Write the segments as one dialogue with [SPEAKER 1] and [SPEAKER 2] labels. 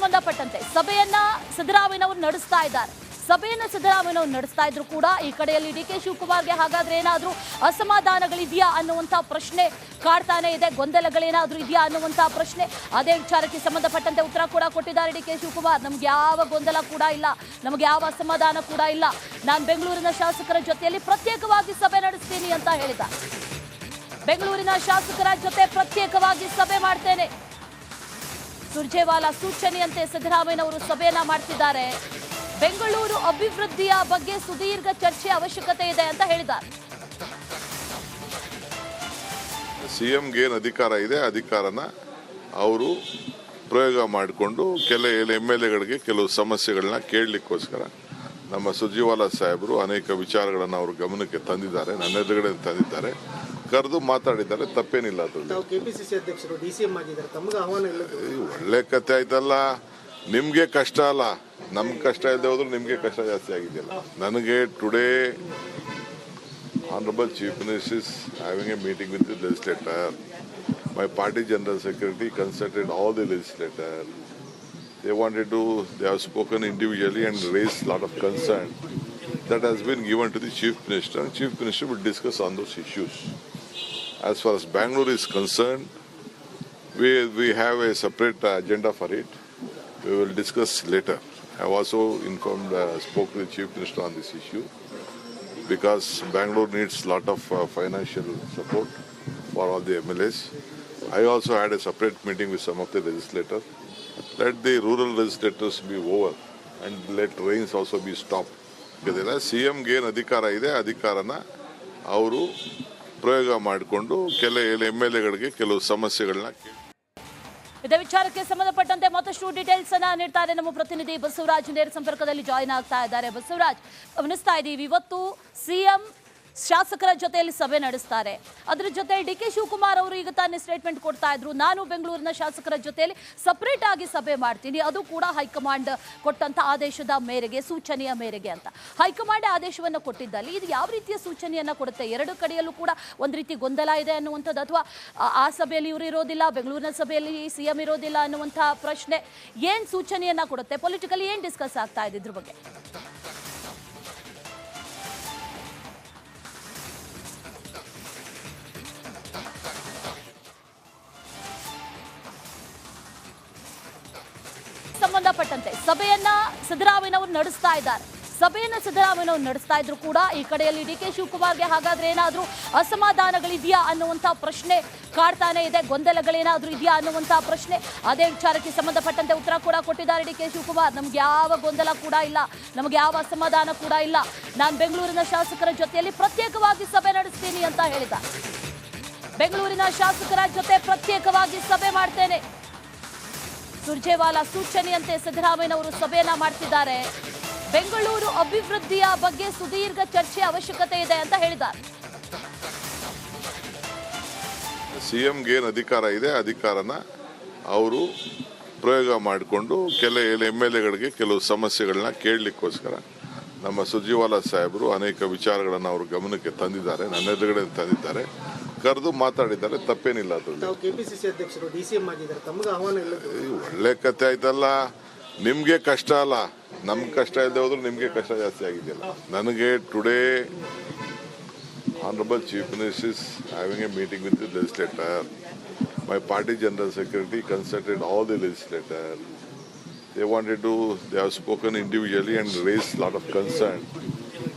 [SPEAKER 1] ಸಂಬಂಧಪಟ್ಟಂತೆ ಸಭೆಯನ್ನ ಸಿದ್ದರಾಮಯ್ಯನವರು ನಡೆಸ್ತಾ ಇದ್ದಾರೆ. ಸಭೆಯನ್ನು ಸಿದ್ದರಾಮಯ್ಯನವರು ನಡೆಸ್ತಾ ಇದ್ರು ಕೂಡ ಈ ಕಡೆಯಲ್ಲಿ ಡಿ ಕೆ ಶಿವಕುಮಾರ್ಗೆ ಹಾಗಾದ್ರೆ ಏನಾದರೂ ಅಸಮಾಧಾನಗಳಿದೆಯಾ ಅನ್ನುವಂಥ ಪ್ರಶ್ನೆ ಕಾಡ್ತಾನೆ ಇದೆ. ಗೊಂದಲಗಳೇನಾದರೂ ಇದೆಯಾ ಅನ್ನುವಂಥ ಪ್ರಶ್ನೆ. ಅದೇ ವಿಚಾರಕ್ಕೆ ಸಂಬಂಧಪಟ್ಟಂತೆ ಉತ್ತರ ಕೂಡ ಕೊಟ್ಟಿದ್ದಾರೆ ಡಿ ಕೆ ಶಿವಕುಮಾರ್. ನಮ್ಗೆ ಯಾವ ಗೊಂದಲ ಕೂಡ ಇಲ್ಲ, ನಮಗೆ ಯಾವ ಅಸಮಾಧಾನ ಕೂಡ ಇಲ್ಲ. ನಾನು ಬೆಂಗಳೂರಿನ ಶಾಸಕರ ಜೊತೆಯಲ್ಲಿ ಪ್ರತ್ಯೇಕವಾಗಿ ಸಭೆ ನಡೆಸ್ತೀನಿ ಅಂತ ಹೇಳಿದ. ಬೆಂಗಳೂರಿನ ಶಾಸಕರ ಜೊತೆ ಪ್ರತ್ಯೇಕವಾಗಿ ಸಭೆ ಮಾಡ್ತೇನೆ. ಸುರ್ಜೇವಾಲಾ ಸೂಚನೆಯಂತೆ ಸಿದ್ದರಾಮಯ್ಯನವರು ಸಭೆಯನ್ನ ಮಾಡ್ತಿದ್ದಾರೆ. ಬೆಂಗಳೂರು ಅಭಿವೃದ್ಧಿಯ ಬಗ್ಗೆ ಸುದೀರ್ಘ ಚರ್ಚೆ ಅವಶ್ಯಕತೆ ಇದೆ ಅಂತ ಹೇಳಿದ್ದಾರೆ.
[SPEAKER 2] ಸಿಎಂಗೆ ಏನು ಅಧಿಕಾರ ಇದೆ, ಅಧಿಕಾರನ ಅವರು ಪ್ರಯೋಗ ಮಾಡಿಕೊಂಡು MLAಗಳಿಗೆ ಕೆಲವು ಸಮಸ್ಯೆಗಳನ್ನ ಕೇಳಲಿಕ್ಕೋಸ್ಕರ ನಮ್ಮ ಸುರ್ಜೇವಾಲಾ ಸಾಹೇಬರು ಅನೇಕ ವಿಚಾರಗಳನ್ನು ಅವರು ಗಮನಕ್ಕೆ ತಂದಿದ್ದಾರೆ, ನನ್ನ ಎದುರುಗಡೆ ತಂದಿದ್ದಾರೆ, ಕರೆದು ಮಾತಾಡಿದ್ದಾರೆ. ತಪ್ಪೇನಿಲ್ಲ. ಅದು
[SPEAKER 3] ಕೆಪಿಸಿಸಿ ಅಧ್ಯಕ್ಷರು DCM ಆಗಿದ್ದಾರೆ, ತಮಗೆ ಆಹ್ವಾನ ಇಲ್ಲ.
[SPEAKER 2] ಒಳ್ಳೆ ಕತೆ ಆಯ್ತಲ್ಲ. ನಿಮ್ಗೆ ಕಷ್ಟ ಅಲ್ಲ, ನಮ್ಗೆ ಕಷ್ಟ ಇಲ್ಲದೆ ಹೋದ್ರು ನಿಮ್ಗೆ ಕಷ್ಟ ಜಾಸ್ತಿ ಆಗಿದೆಯಲ್ಲ. ನನಗೆ today Honorable Chief Minister is having a meeting with the legislator. My party General Secretary consulted all the legislators. They have spoken individually and raised a lot of concern that has been given to the Chief Minister. And Chief Minister will discuss on those issues. As far as Bangalore is concerned, we have a separate agenda for it. We will discuss later. I have also spoke to the Chief Minister on this issue because Bangalore needs a lot of financial support for all the MLAs. I also had a separate meeting with some of the legislators. Let the rural legislators be over and let rains also be stopped. ಸಿಎಂಗೆ ಏನು ಅಧಿಕಾರ ಇದೆ, ಅಧಿಕಾರನ ಅವರು ಪ್ರಯೋಗ ಮಾಡಿಕೊಂಡು MLAಗಳಿಗೆ ಕೆಲವು ಸಮಸ್ಯೆಗಳನ್ನ
[SPEAKER 1] ಇದೇ ವಿಚಾರಕ್ಕೆ ಸಂಬಂಧಪಟ್ಟಂತೆ ಮತ್ತಷ್ಟು ಡೀಟೇಲ್ಸ್ ಅನ್ನ ನೀಡ್ತಾರೆ ನಮ್ಮ ಪ್ರತಿನಿಧಿ ಬಸವರಾಜ್. ನೇರ ಸಂಪರ್ಕದಲ್ಲಿ ಜಾಯಿನ್ ಆಗ್ತಾ ಇದ್ದಾರೆ. ಬಸವರಾಜ್, ಗಮನಿಸ್ತಾ ಇದ್ದೀವಿ ಇವತ್ತು ಸಿಎಂ ಶಾಸಕರ ಜೊತೆಯಲ್ಲಿ ಸಭೆ ನಡೆಸ್ತಾರೆ. ಅದರ ಜೊತೆ ಡಿ ಕೆ ಶಿವಕುಮಾರ್ ಅವರು ಈಗ ತಾನೇ ಸ್ಟೇಟ್ಮೆಂಟ್ ಕೊಡ್ತಾ ಇದ್ರು, ನಾನು ಬೆಂಗಳೂರಿನ ಶಾಸಕರ ಜೊತೆಯಲ್ಲಿ ಸಪರೇಟ್ ಆಗಿ ಸಭೆ ಮಾಡ್ತೀನಿ, ಅದು ಕೂಡ ಹೈಕಮಾಂಡ್ ಕೊಟ್ಟಂತ ಆದೇಶದ ಮೇರೆಗೆ, ಸೂಚನೆಯ ಮೇರೆಗೆ ಅಂತ. ಹೈಕಮಾಂಡ್ ಆದೇಶವನ್ನು ಕೊಟ್ಟಿದ್ದಲ್ಲಿ ಇದು ಯಾವ ರೀತಿಯ ಸೂಚನೆಯನ್ನ ಕೊಡುತ್ತೆ? ಎರಡು ಕಡೆಯಲ್ಲೂ ಕೂಡ ಒಂದು ರೀತಿ ಗೊಂದಲ ಇದೆ ಅನ್ನುವಂಥದ್ದು, ಅಥವಾ ಆ ಸಭೆಯಲ್ಲಿ ಇವರು ಇರೋದಿಲ್ಲ, ಬೆಂಗಳೂರಿನ ಸಭೆಯಲ್ಲಿ ಸಿಎಂ ಇರೋದಿಲ್ಲ ಅನ್ನುವಂಥ ಪ್ರಶ್ನೆ ಏನ್ ಸೂಚನೆಯನ್ನ ಕೊಡುತ್ತೆ? ಪೊಲಿಟಿಕಲಿ ಏನ್ ಡಿಸ್ಕಸ್ ಆಗ್ತಾ ಇದೆ ಇದ್ರ ಬಗ್ಗೆ? ಸಂಬಂಧಪಟ್ಟಂತೆ ಸಭೆಯನ್ನ ಸಿದ್ದರಾಮಯ್ಯನವರು ನಡೆಸ್ತಾ ಇದ್ದಾರೆ. ಸಭೆಯನ್ನ ಸಿದ್ದರಾಮಯ್ಯನವರು ನಡೆಸ್ತಾ ಇದ್ರು ಕೂಡ ಈ ಕಡೆಯಲ್ಲಿ ಡಿ ಕೆ ಶಿವಕುಮಾರ್ಗೆ ಹಾಗಾದ್ರೆ ಏನಾದರೂ ಅಸಮಾಧಾನಗಳಿದೆಯಾ ಅನ್ನುವಂಥ ಪ್ರಶ್ನೆ ಕಾಡ್ತಾನೆ ಇದೆ. ಗೊಂದಲಗಳೇನಾದರೂ ಇದೆಯಾ ಅನ್ನುವಂಥ ಪ್ರಶ್ನೆ. ಅದೇ ವಿಚಾರಕ್ಕೆ ಸಂಬಂಧಪಟ್ಟಂತೆ ಉತ್ತರ ಕೂಡ ಕೊಟ್ಟಿದ್ದಾರೆ ಡಿ ಕೆ ಶಿವಕುಮಾರ್. ನಮ್ಗೆ ಯಾವ ಗೊಂದಲ ಕೂಡ ಇಲ್ಲ, ನಮಗೆ ಯಾವ ಅಸಮಾಧಾನ ಕೂಡ ಇಲ್ಲ. ನಾನು ಬೆಂಗಳೂರಿನ ಶಾಸಕರ ಜೊತೆಯಲ್ಲಿ ಪ್ರತ್ಯೇಕವಾಗಿ ಸಭೆ ನಡೆಸ್ತೀನಿ ಅಂತ ಹೇಳಿದ. ಬೆಂಗಳೂರಿನ ಶಾಸಕರ ಜೊತೆ ಪ್ರತ್ಯೇಕವಾಗಿ ಸಭೆ ಮಾಡ್ತೇನೆ. ಸುರ್ಜೇವಾಲಾ ಸೂಚನೆಯಂತೆ ಸಿದ್ದರಾಮಯ್ಯನವರು ಸಭೆಯನ್ನ ಮಾಡ್ತಿದ್ದಾರೆ. ಬೆಂಗಳೂರು ಅಭಿವೃದ್ಧಿಯ ಬಗ್ಗೆ ಸುದೀರ್ಘ ಚರ್ಚೆ ಅವಶ್ಯಕತೆ ಇದೆ ಅಂತ ಹೇಳಿದ್ದಾರೆ.
[SPEAKER 2] ಸಿಎಂಗೆ ಏನು ಅಧಿಕಾರ ಇದೆ, ಅಧಿಕಾರನ ಅವರು ಪ್ರಯೋಗ ಮಾಡಿಕೊಂಡು MLAಗಳಿಗೆ ಕೆಲವು ಸಮಸ್ಯೆಗಳನ್ನ ಕೇಳಲಿಕ್ಕೋಸ್ಕರ ನಮ್ಮ ಸುರ್ಜೇವಾಲಾ ಸಾಹೇಬರು ಅನೇಕ ವಿಚಾರಗಳನ್ನು ಅವರು ಗಮನಕ್ಕೆ ತಂದಿದ್ದಾರೆ, ನನ್ನ ಎದುರುಗಡೆ ತಂದಿದ್ದಾರೆ, ಕರೆದು ಮಾತಾಡಿದ್ದಾರೆ. ತಪ್ಪೇನಿಲ್ಲ. ಅದು
[SPEAKER 3] ಕೆಪಿಸಿಸಿ ಅಧ್ಯಕ್ಷರು DCM ಆಗಿದ್ದಾರೆ, ತಮಗೆ ಆಹ್ವಾನ ಇಲ್ಲ.
[SPEAKER 2] ಒಳ್ಳೆ ಕತೆ ಆಯ್ತಲ್ಲ. ನಿಮ್ಗೆ ಕಷ್ಟ ಅಲ್ಲ, ನಮ್ಗೆ ಕಷ್ಟ ಇಲ್ಲದೆ ಹೋದ್ರು ನಿಮ್ಗೆ ಕಷ್ಟ ಜಾಸ್ತಿ ಆಗಿದೆಯಲ್ಲ. ನನಗೆ today Honorable Chief Minister is having a meeting with the legislator. My party General Secretary consulted all the legislators. They have spoken individually and raised a lot of concern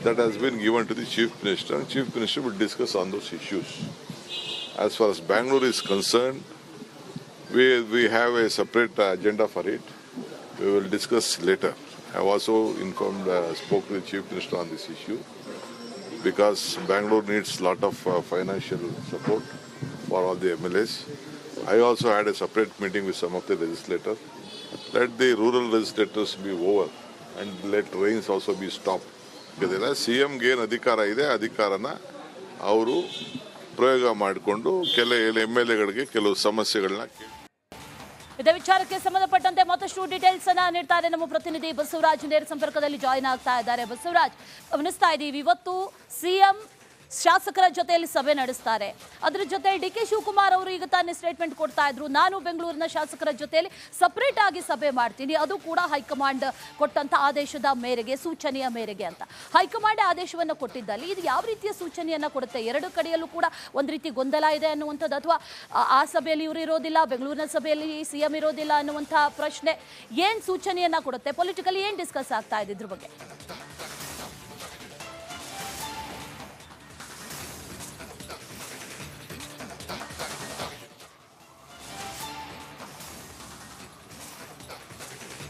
[SPEAKER 2] that has been given to the Chief Minister. And Chief Minister will discuss on those issues. As far as Bangalore is concerned, we have a separate agenda for it. We will discuss later. I have also spoke to the Chief Minister on this issue because Bangalore needs a lot of financial support for all the MLAs. I also had a separate meeting with some of the legislators. Let the rural legislators be over and let rains also be stopped. ಸಿಎಂಗೆ ಏನು ಅಧಿಕಾರ ಇದೆ, ಅಧಿಕಾರನ ಅವರು ಪ್ರಯೋಗ ಮಾಡಿಕೊಂಡು MLAಗಳಿಗೆ ಕೆಲವು ಸಮಸ್ಯೆಗಳನ್ನ
[SPEAKER 1] ಇದೇ ವಿಚಾರಕ್ಕೆ ಸಂಬಂಧಪಟ್ಟಂತೆ ಮತ್ತಷ್ಟು ಡೀಟೇಲ್ಸ್ ಅನ್ನ ನೀಡ್ತಾರೆ ನಮ್ಮ ಪ್ರತಿನಿಧಿ ಬಸವರಾಜ್. ನೇರ ಸಂಪರ್ಕದಲ್ಲಿ ಜಾಯಿನ್ ಆಗ್ತಾ ಇದ್ದಾರೆ. ಬಸವರಾಜ್, ಗಮನಿಸ್ತಾ ಇದ್ದೀವಿ ಇವತ್ತು ಸಿಎಂ ಶಾಸಕರ ಜೊತೆಯಲ್ಲಿ ಸಭೆ ನಡೆಸ್ತಾರೆ. ಅದರ ಜೊತೆ ಡಿ.ಕೆ. ಶಿವಕುಮಾರ್ ಅವರು ಈಗ ತಾನೇ ಸ್ಟೇಟ್ಮೆಂಟ್ ಕೊಡ್ತಾ ಇದ್ರು, ನಾನು ಬೆಂಗಳೂರಿನ ಶಾಸಕರ ಜೊತೆಯಲ್ಲಿ ಸಪರೇಟ್ ಆಗಿ ಸಭೆ ಮಾಡ್ತೀನಿ, ಅದು ಕೂಡ ಹೈಕಮಾಂಡ್ ಕೊಟ್ಟಂತ ಆದೇಶದ ಮೇರೆಗೆ, ಸೂಚನೆಯ ಮೇರೆಗೆ ಅಂತ. ಹೈಕಮಾಂಡ್ ಆದೇಶವನ್ನು ಕೊಟ್ಟಿದ್ದಲ್ಲಿ ಇದು ಯಾವ ರೀತಿಯ ಸೂಚನೆಯನ್ನ ಕೊಡುತ್ತೆ? ಎರಡು ಕಡೆಯಲ್ಲೂ ಕೂಡ ಒಂದು ರೀತಿ ಗೊಂದಲ ಇದೆ ಅನ್ನುವಂಥದ್ದು, ಅಥವಾ ಆ ಸಭೆಯಲ್ಲಿ ಇವರು ಇರೋದಿಲ್ಲ, ಬೆಂಗಳೂರಿನ ಸಭೆಯಲ್ಲಿ ಸಿಎಂ ಇರೋದಿಲ್ಲ ಅನ್ನುವಂತಹ ಪ್ರಶ್ನೆ ಏನ್ ಸೂಚನೆಯನ್ನ ಕೊಡುತ್ತೆ? ಪೊಲಿಟಿಕಲಿ ಏನ್ ಡಿಸ್ಕಸ್ ಆಗ್ತಾ ಇದೆ ಇದ್ರ ಬಗ್ಗೆ?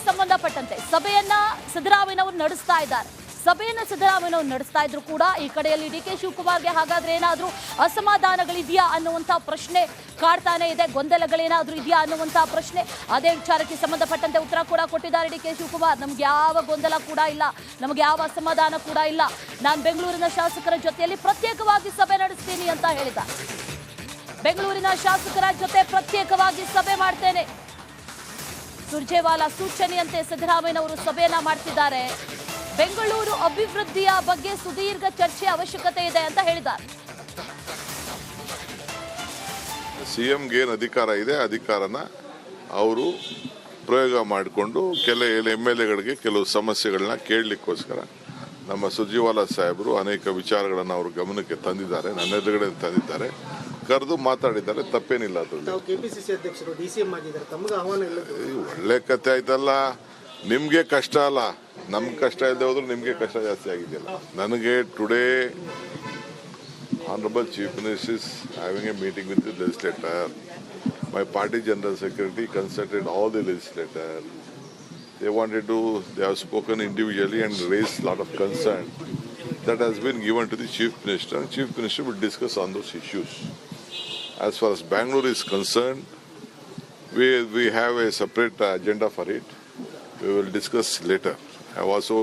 [SPEAKER 1] ಸಂಬಂಧಪಟ್ಟಂತೆ ಸಭೆಯನ್ನ ಸಿದ್ದರಾಮಯ್ಯನವರು ನಡೆಸ್ತಾ ಇದ್ದಾರೆ. ಸಭೆಯನ್ನ ಸಿದ್ದರಾಮಯ್ಯನವರು ನಡೆಸ್ತಾ ಇದ್ರು ಕೂಡ ಈ ಕಡೆಯಲ್ಲಿ ಡಿ.ಕೆ. ಶಿವಕುಮಾರ್ಗೆ ಹಾಗಾದ್ರೆ ಏನಾದ್ರೂ ಅಸಮಾಧಾನಗಳಿದೆಯಾ ಅನ್ನುವಂಥ ಪ್ರಶ್ನೆ ಕಾಡ್ತಾನೆ ಇದೆ, ಗೊಂದಲಗಳೇನಾದ್ರೂ ಇದೆಯಾ ಅನ್ನುವಂಥ ಪ್ರಶ್ನೆ. ಅದೇ ವಿಚಾರಕ್ಕೆ ಸಂಬಂಧಪಟ್ಟಂತೆ ಉತ್ತರ ಕೂಡ ಕೊಟ್ಟಿದ್ದಾರೆ ಡಿ.ಕೆ. ಶಿವಕುಮಾರ್. ನಮ್ಗೆ ಯಾವ ಗೊಂದಲ ಕೂಡ ಇಲ್ಲ, ನಮಗೆ ಯಾವ ಅಸಮಾಧಾನ ಕೂಡ ಇಲ್ಲ, ನಾನು ಬೆಂಗಳೂರಿನ ಶಾಸಕರ ಜೊತೆಯಲ್ಲಿ ಪ್ರತ್ಯೇಕವಾಗಿ ಸಭೆ ನಡೆಸ್ತೀನಿ ಅಂತ ಹೇಳಿದ. ಬೆಂಗಳೂರಿನ ಶಾಸಕರ ಜೊತೆ ಪ್ರತ್ಯೇಕವಾಗಿ ಸಭೆ ಮಾಡ್ತೇನೆ, ಸುರ್ಜೇವಾಲಾ ಸೂಚನೆಯಂತೆ ಸಿದ್ದರಾಮಯ್ಯನವರು ಸಭೆಯನ್ನ ಮಾಡ್ತಿದ್ದಾರೆ. ಬೆಂಗಳೂರು ಅಭಿವೃದ್ಧಿಯ ಬಗ್ಗೆ ಸುದೀರ್ಘ ಚರ್ಚೆ ಅವಶ್ಯಕತೆ ಇದೆ ಅಂತ ಹೇಳಿದ್ದಾರೆ.
[SPEAKER 2] ಸಿಎಂಗೆ ಏನು ಅಧಿಕಾರ ಇದೆ, ಅಧಿಕಾರನ ಅವರು ಪ್ರಯೋಗ ಮಾಡಿಕೊಂಡು MLAಗಳಿಗೆ ಕೆಲವು ಸಮಸ್ಯೆಗಳನ್ನ ಕೇಳಲಿಕ್ಕೋಸ್ಕರ ನಮ್ಮ ಸುರ್ಜೇವಾಲಾ ಸಾಹೇಬರು ಅನೇಕ ವಿಚಾರಗಳನ್ನು ಅವರು ಗಮನಕ್ಕೆ ತಂದಿದ್ದಾರೆ, ನನ್ನ ಎದುರುಗಡೆ ತಂದಿದ್ದಾರೆ, ಕರೆದು ಮಾತಾಡಿದ್ದಾರೆ. ತಪ್ಪೇನಿಲ್ಲ ಅದರಲ್ಲಿ.
[SPEAKER 3] ಕೆಪಿಸಿಸಿ ಅಧ್ಯಕ್ಷರು DCM ಆಗಿದ್ದಾರೆ, ತಮಗೆ ಆಹ್ವಾನ ಇಲ್ಲ.
[SPEAKER 2] ಒಳ್ಳೆ ಕತೆ ಆಯ್ತಲ್ಲ. ನಿಮ್ಗೆ ಕಷ್ಟ ಅಲ್ಲ, ನಮ್ಗೆ ಕಷ್ಟ ಇಲ್ಲದೆ ಹೋದ್ರು ನಿಮ್ಗೆ ಕಷ್ಟ ಜಾಸ್ತಿ ಆಗಿದೆಯಲ್ಲ. ನನಗೆ today Honorable Chief Minister is having a meeting with the legislator. My party General Secretary consulted all the legislators. They have spoken individually and raised a lot of concern that has been given to the Chief Minister. And Chief Minister will discuss on those issues. As far as Bangalore is concerned, we have a separate agenda for it. We will discuss later. I have also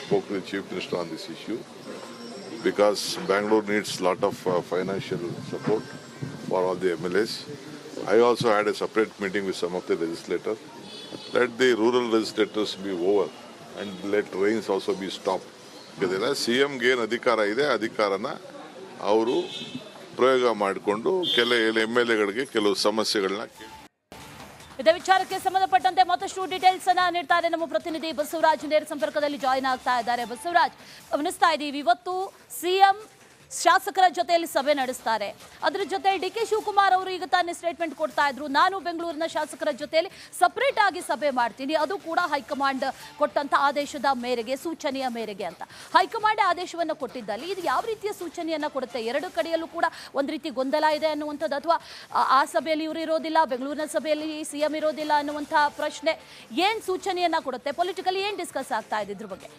[SPEAKER 2] spoke to the Chief Minister on this issue because Bangalore needs a lot of financial support for all the MLAs. I also had a separate meeting with some of the legislators. Let the rural legislators be over and let rains also be stopped. ಸಿಎಂಗೆ ಏನು ಅಧಿಕಾರ ಇದೆ, ಅಧಿಕಾರನ ಅವರು ಪ್ರಯೋಗ ಮಾಡಿಕೊಂಡು MLAಗಳಿಗೆ ಕೆಲವು ಸಮಸ್ಯೆಗಳನ್ನ.
[SPEAKER 1] ಇದೇ ವಿಚಾರಕ್ಕೆ ಸಂಬಂಧಪಟ್ಟಂತೆ ಮತ್ತಷ್ಟು ಡೀಟೇಲ್ಸ್ ಅನ್ನ ನೀಡ್ತಾರೆ ನಮ್ಮ ಪ್ರತಿನಿಧಿ ಬಸವರಾಜ್, ನೇರ ಸಂಪರ್ಕದಲ್ಲಿ ಜಾಯಿನ್ ಆಗ್ತಾ ಇದ್ದಾರೆ. ಬಸವರಾಜ್, ಗಮನಿಸ್ತಾ ಇದ್ದೀವಿ ಇವತ್ತು ಸಿಎಂ ಶಾಸಕರ ಜೊತೆಯಲ್ಲಿ ಸಭೆ ನಡೆಸ್ತಾರೆ. ಅದರ ಜೊತೆ ಡಿ.ಕೆ. ಶಿವಕುಮಾರ್ ಅವರು ಈಗ ತಾನೇ ಸ್ಟೇಟ್ಮೆಂಟ್ ಕೊಡ್ತಾ ಇದ್ರು, ನಾನು ಬೆಂಗಳೂರಿನ ಶಾಸಕರ ಜೊತೆಯಲ್ಲಿ ಸಪರೇಟ್ ಆಗಿ ಸಭೆ ಮಾಡ್ತೀನಿ, ಅದು ಕೂಡ ಹೈಕಮಾಂಡ್ ಕೊಟ್ಟಂತ ಆದೇಶದ ಮೇರೆಗೆ, ಸೂಚನೆಯ ಮೇರೆಗೆ ಅಂತ. ಹೈಕಮಾಂಡ್ ಆದೇಶವನ್ನು ಕೊಟ್ಟಿದ್ದಲ್ಲಿ ಇದು ಯಾವ ರೀತಿಯ ಸೂಚನೆಯನ್ನ ಕೊಡುತ್ತೆ? ಎರಡು ಕಡೆಯಲ್ಲೂ ಕೂಡ ಒಂದು ರೀತಿ ಗೊಂದಲ ಇದೆ ಅನ್ನುವಂಥದ್ದು, ಅಥವಾ ಆ ಸಭೆಯಲ್ಲಿ ಇವರು ಇರೋದಿಲ್ಲ, ಬೆಂಗಳೂರಿನ ಸಭೆಯಲ್ಲಿ ಸಿಎಂ ಇರೋದಿಲ್ಲ ಅನ್ನುವಂಥ ಪ್ರಶ್ನೆ ಏನ್ ಸೂಚನೆಯನ್ನ ಕೊಡುತ್ತೆ? ಪೊಲಿಟಿಕಲಿ ಏನ್ ಡಿಸ್ಕಸ್ ಆಗ್ತಾ ಇದೆ ಇದ್ರ ಬಗ್ಗೆ?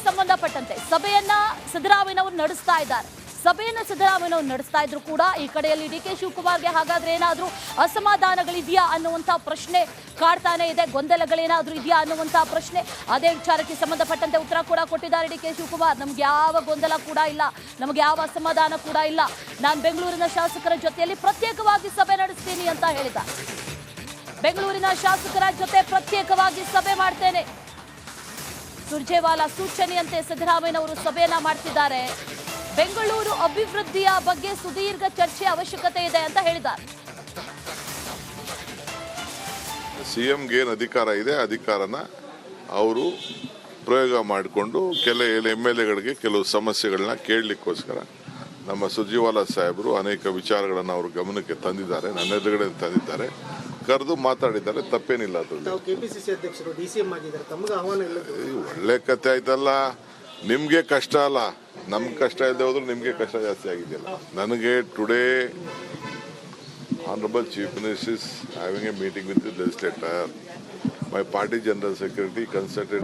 [SPEAKER 1] ಸಂಬಂಧಪಟ್ಟಂತೆ ಸಭೆಯನ್ನ ಸಿದ್ದರಾಮಯ್ಯನವರು ನಡೆಸ್ತಾ ಇದ್ದಾರೆ. ಸಭೆಯನ್ನ ಸಿದ್ದರಾಮಯ್ಯನವರು ನಡೆಸ್ತಾ ಇದ್ರು ಕೂಡ ಈ ಕಡೆಯಲ್ಲಿ ಡಿ.ಕೆ. ಶಿವಕುಮಾರ್ಗೆ ಹಾಗಾದ್ರೆ ಏನಾದ್ರೂ ಅಸಮಾಧಾನಗಳಿದೆಯಾ ಅನ್ನುವಂಥ ಪ್ರಶ್ನೆ ಕಾಡ್ತಾನೆ ಇದೆ, ಗೊಂದಲಗಳೇನಾದ್ರೂ ಇದೆಯಾ ಅನ್ನುವಂಥ ಪ್ರಶ್ನೆ. ಅದೇ ವಿಚಾರಕ್ಕೆ ಸಂಬಂಧಪಟ್ಟಂತೆ ಉತ್ತರ ಕೂಡ ಕೊಟ್ಟಿದ್ದಾರೆ ಡಿ.ಕೆ. ಶಿವಕುಮಾರ್. ನಮ್ಗೆ ಯಾವ ಗೊಂದಲ ಕೂಡ ಇಲ್ಲ, ನಮಗೆ ಯಾವ ಅಸಮಾಧಾನ ಕೂಡ ಇಲ್ಲ, ನಾನು ಬೆಂಗಳೂರಿನ ಶಾಸಕರ ಜೊತೆಯಲ್ಲಿ ಪ್ರತ್ಯೇಕವಾಗಿ ಸಭೆ ನಡೆಸ್ತೀನಿ ಅಂತ ಹೇಳಿದ. ಬೆಂಗಳೂರಿನ ಶಾಸಕರ ಜೊತೆ ಪ್ರತ್ಯೇಕವಾಗಿ ಸಭೆ ಮಾಡ್ತೇನೆ, ಸುರ್ಜೇವಾಲಾ ಸೂಚನೆಯಂತೆ ಸಿದ್ದರಾಮಯ್ಯನವರು ಸಭೆಯನ್ನ ಮಾಡ್ತಿದ್ದಾರೆ. ಬೆಂಗಳೂರು ಅಭಿವೃದ್ಧಿಯ ಬಗ್ಗೆ ಸುದೀರ್ಘ ಚರ್ಚೆ ಅವಶ್ಯಕತೆ ಇದೆ ಅಂತ ಹೇಳಿದ್ದಾರೆ.
[SPEAKER 2] ಸಿಎಂಗೆ ಏನು ಅಧಿಕಾರ ಇದೆ, ಅಧಿಕಾರನ ಅವರು ಪ್ರಯೋಗ ಮಾಡಿಕೊಂಡು MLAಗಳಿಗೆ ಕೆಲವು ಸಮಸ್ಯೆಗಳನ್ನ ಕೇಳಲಿಕ್ಕೋಸ್ಕರ ನಮ್ಮ ಸುರ್ಜೇವಾಲಾ ಸಾಹೇಬರು ಅನೇಕ ವಿಚಾರಗಳನ್ನು ಅವರು ಗಮನಕ್ಕೆ ತಂದಿದ್ದಾರೆ, ನನ್ನ ಎದುರುಗಡೆ ತಂದಿದ್ದಾರೆ, ಕರೆದು ಮಾತಾಡಿದ್ದಾರೆ. ತಪ್ಪೇನಿಲ್ಲ ಅದರಲ್ಲಿ.
[SPEAKER 3] ಕೆಪಿಸಿಸಿ ಅಧ್ಯಕ್ಷರು DCM ಆಗಿದ್ದಾರೆ, ತಮಗೆ ಆಹ್ವಾನ ಇಲ್ಲ.
[SPEAKER 2] ಒಳ್ಳೆ ಕತೆ ಆಯ್ತಲ್ಲ. ನಿಮ್ಗೆ ಕಷ್ಟ ಅಲ್ಲ, ನಮ್ಗೆ ಕಷ್ಟ ಇಲ್ಲದೆ ಹೋದ್ರು ನಿಮ್ಗೆ ಕಷ್ಟ ಜಾಸ್ತಿ ಆಗಿದೆಯಲ್ಲ. ನನಗೆ today Honorable Chief Minister is having a meeting with the legislator. My party General Secretary consulted